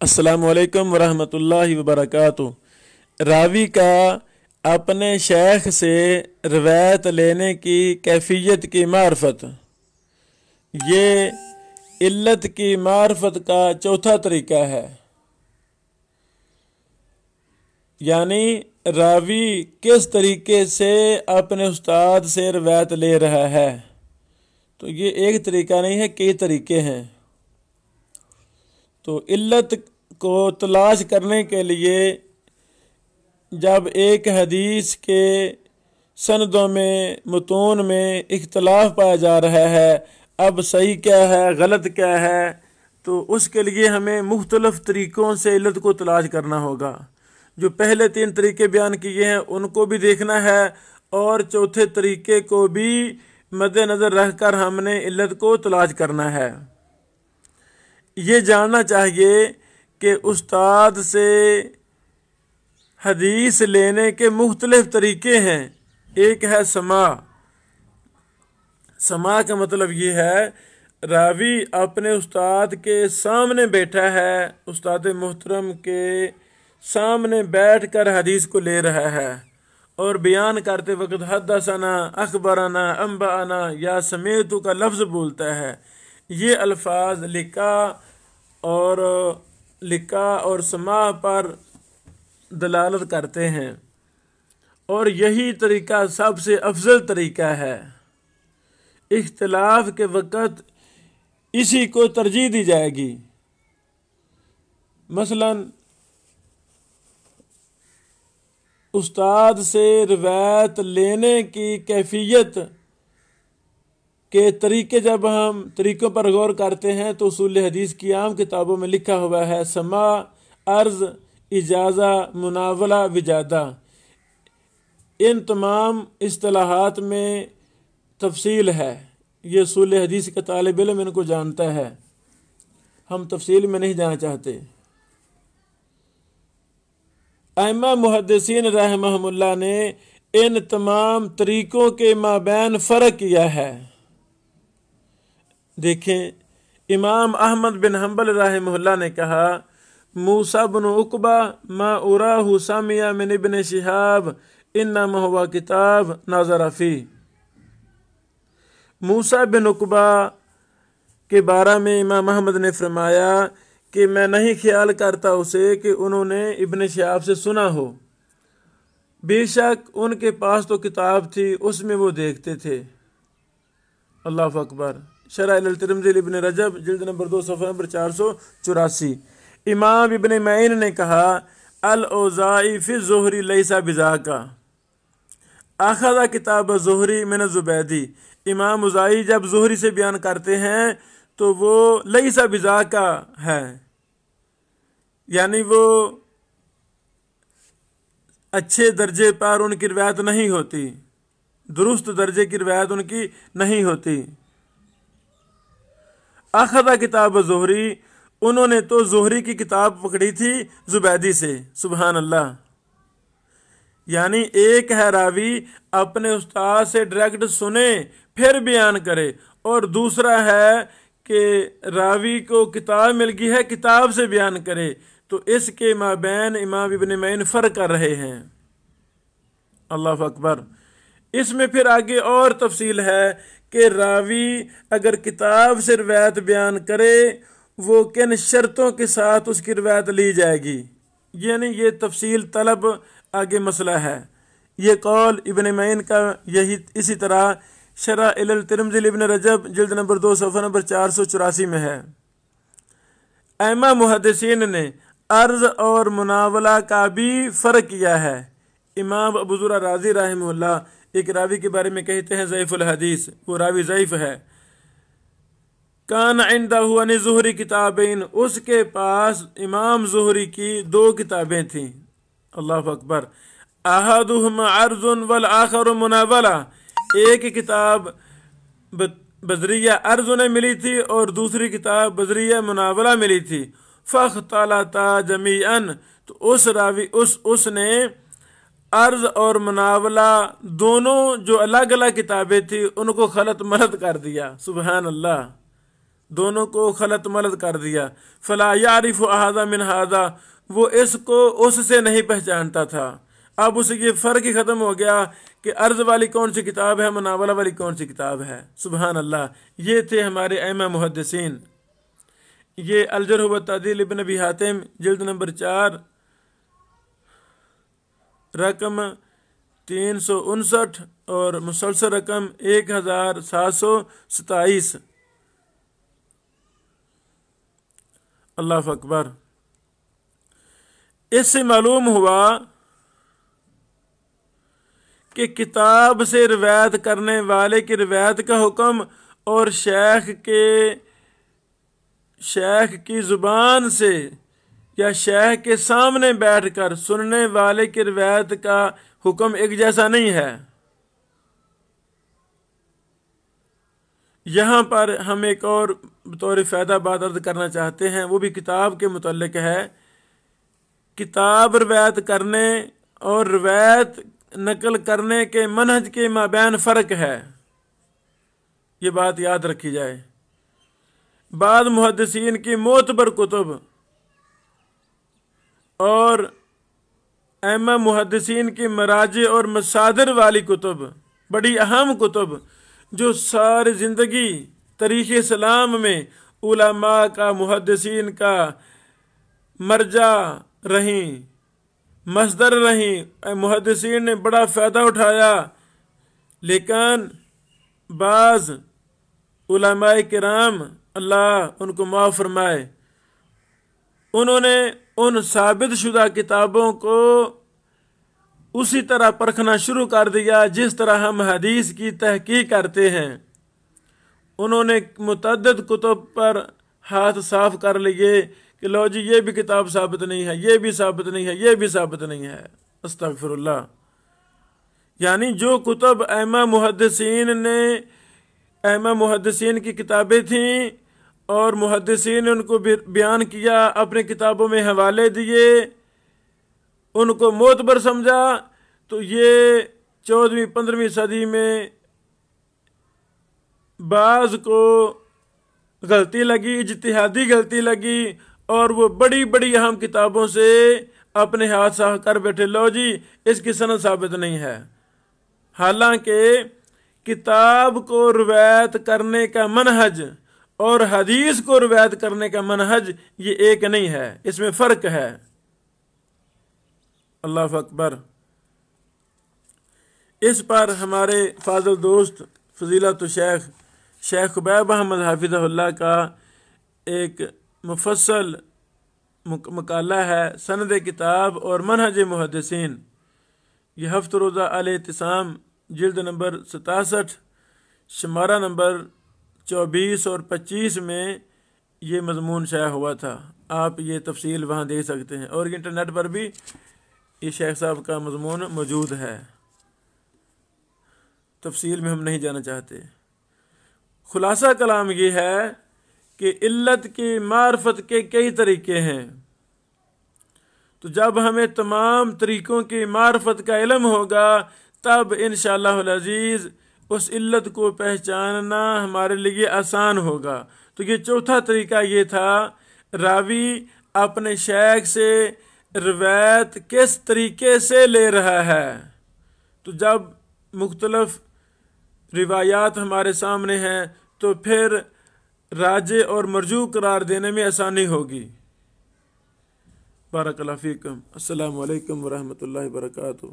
अस्सलामु अलैकुम वरहमतुल्लाहि वबरकातुहू। रावी का अपने शेख से रवायत लेने की कैफियत की मार्फत, ये इल्लत की मार्फत का चौथा तरीका है। यानी रावी किस तरीके से अपने उस्ताद से रवायत ले रहा है, तो ये एक तरीका नहीं है, कई तरीके हैं। तो इल्लत को तलाश करने के लिए जब एक हदीस के सनदों में, मुतून में इख्तलाफ पाया जा रहा है, अब सही क्या है गलत क्या है, तो उसके लिए हमें मुख्तलिफ तरीक़ों से इल्लत को तलाश करना होगा। जो पहले तीन तरीके बयान किए हैं उनको भी देखना है, और चौथे तरीके को भी मद्देनज़र रखकर हमने इल्लत को तलाश करना है। ये जानना चाहिए कि उस्ताद से हदीस लेने के मुख्तलिफ तरीके हैं। एक है समा। समा का मतलब ये है रावी अपने उस्ताद के सामने बैठा है, उस्ताद मोहतरम के सामने बैठकर हदीस को ले रहा है, और बयान करते वक्त हद्दसना, अखबरना, अंबाना या समेतु का लफ्ज़ बोलता है। ये अल्फाज लिका और समा पर दलालत करते हैं, और यही तरीका सबसे अफजल तरीका है। इख्तिलाफ के वक़्त इसी को तरजीह दी जाएगी। मसलन उस्ताद से रिवायत लेने की कैफियत के तरीके जब हम तरीक़ों पर गौर करते हैं तो उसूल हदीस की आम किताबों में लिखा हुआ है समा, अर्ज़, इजाज़ा, मुनावला, विजादा। इन तमाम इस्तिलाहात में तफसील है। ये उसूल हदीस का तालिब इल्म इनको जानता है, हम तफसील में नहीं जाना चाहते। अइम्मा मुहद्दिसीन रहमहुमुल्लाह ने इन तमाम तरीक़ों के माबैन फ़र्क किया है। देखें, इमाम अहमद बिन हम्बल रहमहुल्लाह ने कहा, मूसा बिन उकबा मा उराहु सामिया मिन इब्न शिहाब इन्नमा हुवा किताब नाज़रा फी। मूसा बिन उकबा के बारे में इमाम अहमद ने फरमाया कि मैं नहीं ख्याल करता उसे कि उन्होंने इब्न शिहाब से सुना हो, बेशक उनके पास तो किताब थी, उसमें वो देखते थे। अल्लाह अकबर। शरह अल-तिरमिज़ी इब्न रजब जिल्द नंबर 2 सफ़ा नंबर 484। इमाम इब्न मईन ने कहा, अल-औज़ाई फ़ी ज़ुहरी लैसा बिज़ाका आख़ज़ा किताब ज़ुहरी मिन ज़ुबैदी। इमाम औज़ाई जब ज़ुहरी से बयान करते हैं तो वो लैसा बिज़ाका है, यानी वो अच्छे दर्जे पर उनकी रिवायत नहीं होती, दुरुस्त दर्जे की रिवायत उनकी नहीं होती। अखदा किताब ज़ुहरी, उन्होंने तो ज़ुहरी की किताब पकड़ी थी ज़ुबैदी से। सुबहान अल्लाह। यानी एक है रावी अपने उस्ताद से डायरेक्ट सुने फिर बयान करे, और दूसरा है कि रावी को किताब मिल गई है, किताब से बयान करे। तो इसके माबैन इमाम इब्न मईन फ़र्क कर रहे हैं। अल्लाह अकबर। इसमें फिर आगे और तफसील है कि रावी अगर किताब से रिवायत बयान करे, वो किन शर्तों के साथ उसकी रिवायत ली जाएगी, यानी ये तफसील तलब आगे मसला है। ये कौल इब्न मईन का यही इसी तरह शरह अल-तिरमिज़ी इब्न रजब जिल्द नंबर 2 सफ़ा नंबर 484 में है। अइम्मा मुहद्दिसीन ने अर्ज़ और मुनावला का भी फ़र्क किया है। इमाम अबू ज़ुरा राज़ी रहमहुल्लाह एक रावी के बारे में कहते हैं ज़ईफ़ुल हदीस, वो रावी ज़ईफ़ है। कान इंदहु अन ज़ुहरी किताबैन, उसके पास इमाम ज़ुहरी की 2 किताबें थीं। अल्लाह अकबर। अहदुहुमा अर्ज़ुन वल आखरु मुनावला, एक किताब बजरिया अर्ज़ ने मिली थी और दूसरी किताब बजरिया मुनावला मिली थी। फ़ख्तलता जमीअन, तो उस रावी उसने अर्ज़ और मुनावला दोनों जो अलग अलग किताबें थी उनको खलत मलत कर दिया। सुबहान अल्लाह। दोनों को खलत मलत कर दिया। फला यारिफ हादा मिन हादा, वो इसको उससे नहीं पहचानता था। अब उसे ये फ़र्क ही ख़त्म हो गया कि अर्ज़ वाली कौन सी किताब है, मुनावला वाली कौन सी किताब है। सुबहान अल्लाह। ये थे हमारे अइम्मा मुहद्दिसीन। ये अल-जर्ह व तादील इब्न अबी हातिम जिल्द नंबर 4 रकम 359 और मुसलसल रकम 1727। अल्लाह अकबर। इससे मालूम हुआ कि किताब से रिवायत करने वाले की रिवायत का हुक्म और शेख की जुबान से या शेख के सामने बैठकर सुनने वाले की रिवायत का हुक्म एक जैसा नहीं है। यहाँ पर हम एक और बतौर फ़ायदा बात अर्ज करना चाहते हैं, वो भी किताब के मुतल्लिक है। किताब रिवायत करने और रिवायत नकल करने के मनहज के माबैन फ़र्क है, ये बात याद रखी जाए। बाद मुहद्दिसीन की मोतबर कुतुब और अइम्मा मुहद्दिसीन की मराजे और मसादिर वाली कुतुब, बड़ी अहम कुतुब जो सारी ज़िंदगी तारीख़ इस्लाम में उलमा का, मुहद्दिसीन का मरजा रहीं, मसदर रहीं। मुहद्दिसीन ने बड़ा फ़ायदा उठाया, लेकिन बाज़ उलमाए किराम, अल्लाह उनको माफ़ फरमाए, उन्होंने उन साबित शुदा किताबों को उसी तरह परखना शुरू कर दिया जिस तरह हम हदीस की तहकीक करते हैं। उन्होंने मुतअद्दिद कुतुब पर हाथ साफ कर लिए कि लो जी ये भी किताब साबित नहीं है, ये भी साबित नहीं है, ये भी साबित नहीं है। अस्तगफिरुल्लाह। यानी जो कुतुब अइम्मा मुहद्दिसीन की किताबें थीं और मुहद्दिसीन ने उनको बयान किया, अपने किताबों में हवाले दिए, उनको मोतबर समझा, तो ये 14वीं-15वीं सदी में बाज़ को गलती लगी, इज्तिहादी गलती लगी, और वो बड़ी बड़ी अहम किताबों से अपने हाथ साफ कर बैठे, लो जी इसकी सनद साबित नहीं है। हालांकि किताब को रिवायत करने का मनहज और हदीस को रिवायत करने का मनहज ये एक नहीं है, इसमें फ़र्क है। अल्लाह अकबर। इस पर हमारे फाज़िल दोस्त फ़ज़ीलत शेख खुबैब अहमद हाफिज़हुल्लाह का एक मुफस्सल मकाला है, सनद किताब और मनहज मुहद्दिसीन। ये हफ्त रोज़ा अल-इत्तिसाम जिल्द नंबर 67 शुमारा नंबर 24 और 25 में ये मज़मून शाया हुआ था। आप ये तफसील वहाँ देख सकते हैं, और इंटरनेट पर भी ये शेख साहब का मज़मून मौजूद है। तफसील में हम नहीं जाना चाहते। खुलासा कलाम ये है कि इल्लत की मार्फत के कई तरीके हैं, तो जब हमें तमाम तरीक़ों की मार्फत का इल्म होगा तब इंशाअल्लाह अज़ीज़ उस इल्लत को पहचानना हमारे लिए आसान होगा। तो ये चौथा तरीका ये था, रावी अपने शेख से रिवायत किस तरीके से ले रहा है। तो जब मुख्तलफ रिवायात हमारे सामने हैं तो फिर राजे और मरजू करार देने में आसानी होगी। बारकल्लाहु फीकुम। अस्सलामु अलैकुम व रहमतुल्लाहि व बरकातुहू।